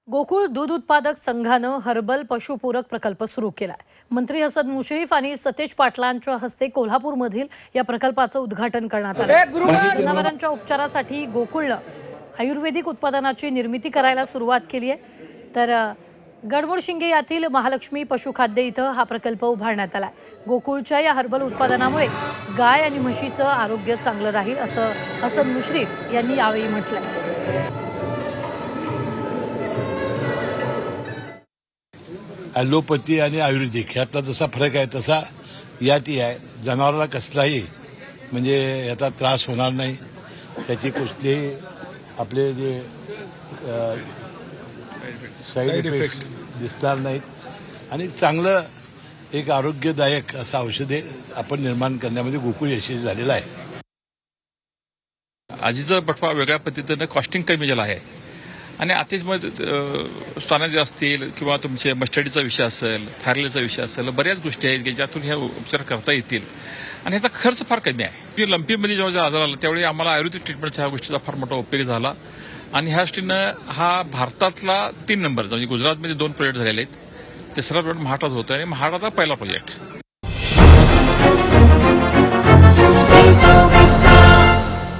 गोकुळ दूध उत्पादक संघानं हर्बल पशुपूरक प्रकल्प सुरू केलाय। मंत्री हसन मुश्रीफ आणि सतेज पाटलांच्या हस्ते कोल्हापूरमधील या प्रकल्पाचं उद्घाटन करण्यात आलं। जनावरांच्या उपचारासाठी गोकुळनं आयुर्वेदिक उत्पादनाची निर्मिती करायला सुरुवात केली आहे। तर गडमुडशिंगे येथील महालक्ष्मी पशुखाद्य इथं हा प्रकल्प उभारण्यात आलाय। गोकुळच्या या हर्बल उत्पादनामुळे गाय आणि म्हशीचं आरोग्य चांगलं राहील असं हसन मुश्रीफ यांनी यावेळी म्हटलंय। ॲलोपॅथी आणि आयुर्वेदिक ह्यातला जसा फरक आहे तसा यातही आहे। जनावराला कसलाही म्हणजे याचा त्रास होणार नाही, त्याची कुठलीही आपले जे साईड इफेक्ट दिसणार नाहीत आणि चांगलं एक आरोग्यदायक असं औषधे आपण निर्माण करण्यामध्ये गोकुळ यशस्वी झालेला आहे। आजीचा बटवा वेगळ्या पद्धतीनं कॉस्टिंग कमी झालं आहे आणि अतिशय स्तनाचे असतील किंवा तुमचे मस्टडीचा विषय असेल, थायरॉइडचा विषय असेल, बऱ्याच गोष्टी आहेत की ज्यातून ह्या उपचार करता येतील आणि ह्याचा खर्च फार कमी आहे। लंपीमध्ये जेव्हा आजार आला त्यावेळी आम्हाला आयुर्वेदिक ट्रीटमेंटच्या ह्या गोष्टीचा फार मोठा उपयोग झाला आणि ह्या दृष्टीनं हा भारतातला 3 नंबरचा म्हणजे गुजरातमध्ये 2 प्रोजेक्ट झालेले आहेत, तिसरा प्रोजेक्ट महाराष्ट्रात होतो आणि महाराष्ट्राचा पहिला प्रोजेक्ट।